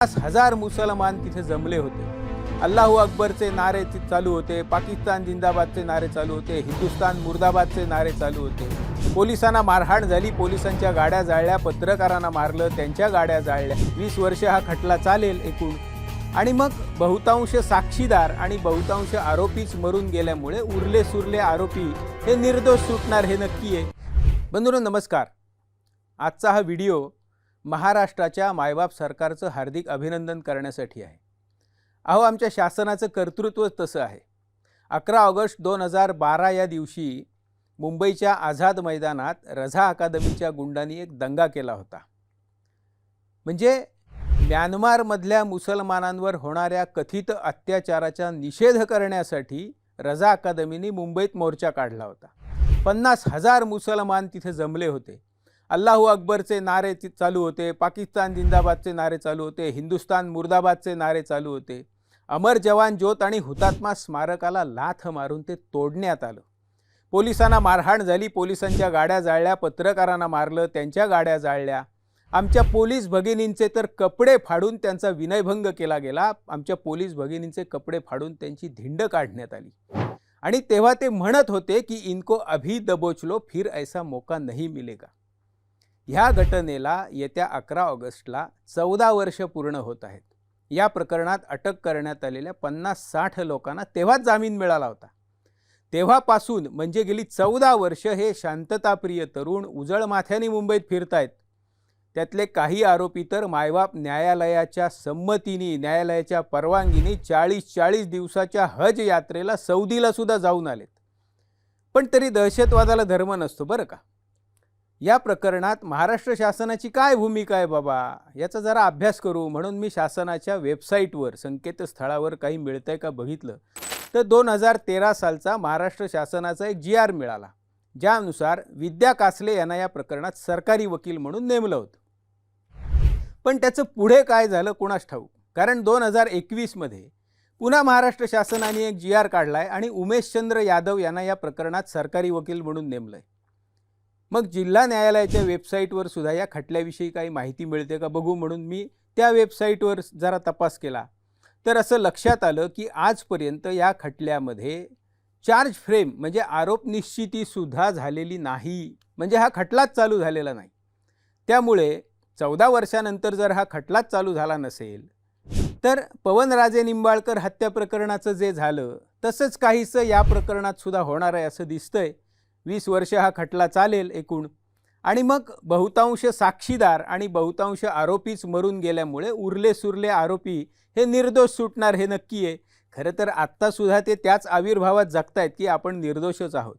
50,000 मुसलमान तिथे जमले होते। अल्लाहू अकबरचे नारे चालू होते, पाकिस्तान जिंदाबादचे नारे चालू होते, हिंदुस्तान मुर्दाबादचे नारे चालू होते। पोलिसांना मारहाण झाली, पोलिसांच्या गाड्या जाळल्या, पत्रकारांना मारलं, त्यांच्या गाड्या जाळल्या। 20 वर्ष हा खटला चालेल एकूण। आणि मग बहुतांश साक्षीदार आणि बहुतांश आरोपीच मरून गेल्यामुळे उरले सुरले आरोपी हे निर्दोष सुटणार हे नक्की आहे। बंधूंनो नमस्कार। आजचा हा व्हिडिओ महाराष्ट्राच्या मायबाप सरकारचं हार्दिक अभिनंदन करण्यासाठी आहे। अहो आमच्या शासनाचं कर्तृत्व तसं आहे। 11 ऑगस्ट 2012 या दिवशी मुंबईच्या आझाद मैदानात रझा अकादमीच्या गुंडांनी एक दंगा केला होता। म्हणजे म्यानमारमधल्या मुसलमानांवर होणाऱ्या कथित अत्याचाराचा निषेध करण्यासाठी रझा अकादमीने मुंबईत मोर्चा काढला होता। 50,000 मुसलमान तिथे जमले होते। अल्लाहू अकबरचे नारे चालू होते, पाकिस्तान जिंदाबादचे नारे चालू होते, हिंदुस्तान मुर्दाबादचे नारे चालू होते। अमर जवान ज्योत आणि हुतात्मा स्मारकाला लाथ मारून ते तोडण्यात आलं। पोलिसांना मारहाण झाली, पोलिसांच्या गाड्या जाळल्या, पत्रकारांना मारलं, त्यांच्या गाड्या जाळल्या। आमच्या पोलीस भगिनींचे तर कपडे फाडून त्यांचा विनयभंग केला गेला। आमच्या पोलीस भगिनींचे कपडे फाडून त्यांची धिंड काढण्यात आली। आणि तेव्हा ते म्हणत होते की इनको अभी दबोच लो, फिर ऐसा मौका नहीं मिलेगा। ह्या घटनेला येत्या 11 ऑगस्टला 14 वर्ष पूर्ण होत आहेत। या प्रकरणात अटक करण्यात आलेल्या 50-60 लोकांना तेव्हाच जामीन मिळाला होता। तेव्हापासून म्हणजे गेली 14 वर्ष हे शांतताप्रिय तरुण उजळ माथ्याने मुंबईत फिरतायत। त्यातले काही आरोपी तर मायबाप न्यायालयाच्या संमतीने, न्यायालयाच्या परवानगीने 40 दिवसाच्या हज यात्रेला सौदीला सुद्धा जाऊन आलेत। पण तरी दहशतवादाला धर्म नसतो बरं का। या प्रकरणात महाराष्ट्र शासनाची काय भूमिका आहे बाबा, याचा जरा अभ्यास करू म्हणून मी शासनाच्या वेबसाईटवर, संकेतस्थळावर काही मिळतंय का बघितलं तर 2013 सालचा महाराष्ट्र शासनाचा एक GR मिळाला, ज्यानुसार विद्या कासले यांना या प्रकरणात सरकारी वकील म्हणून नेमलं होतं। पण त्याचं पुढे काय झालं कोणास ठाऊक, कारण 2021 मध्ये पुन्हा महाराष्ट्र शासनाने एक GR काढलाय आणि उमेशचंद्र यादव यांना या प्रकरणात सरकारी वकील म्हणून नेमलंय। मग जिल्हा न्यायालयाच्या वेबसाईटवर सुद्धा या खटल्याविषयी काही माहिती मिळते का बघू म्हणून मी त्या वेबसाईटवर जरा तपास केला तर असं लक्षात आलं की आजपर्यंत या खटल्यामध्ये चार्ज फ्रेम म्हणजे आरोप निश्चिती सुद्धा झालेली नाही, म्हणजे हा खटलाच चालू झालेला नाही। त्यामुळे 14 वर्षानंतर जर हा खटलाच चालू झाला नसेल तर पवनराजे निंबाळकर हत्या प्रकरणाचं जे झालं तसंच काहीसं या प्रकरणात सुद्धा होणार आहे असं दिसतंय। 20 वर्ष हा खटला चालेल एकूण। आणि मग बहुतांश साक्षीदार आणि बहुतांश आरोपीच मरून गेल्यामुळे उरले सुरले आरोपी हे निर्दोष सुटणार हे नक्की आहे। खरं तर आत्ता सुद्धा ते त्याच आविर्भावात जगतायत की आपण निर्दोषच आहोत।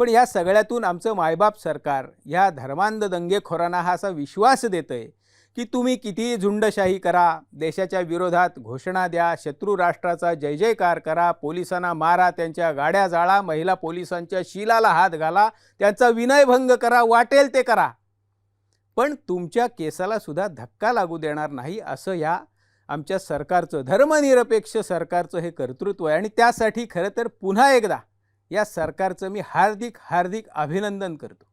पण या सगळ्यातून आमचं मायबाप सरकार ह्या धर्मांध दंगेखोरांना हा असा विश्वास देतंय की तुम्ही कितीही झुंडशाही करा, देशाच्या विरोधात घोषणा द्या, शत्रू राष्ट्राचा जय जयकार करा, पोलिसांना मारा, त्यांच्या गाड्या जाळा, महिला पोलिसांच्या शिलाला हात घाला, त्यांचा विनयभंग करा, वाटेल ते करा, पण तुमच्या केसाला सुद्धा धक्का लागू देणार नाही असं या आमच्या सरकारचं, धर्मनिरपेक्ष सरकारचं हे कर्तृत्व आहे। आणि त्यासाठी खरं तर पुन्हा एकदा या सरकारचं मी हार्दिक अभिनंदन करतो।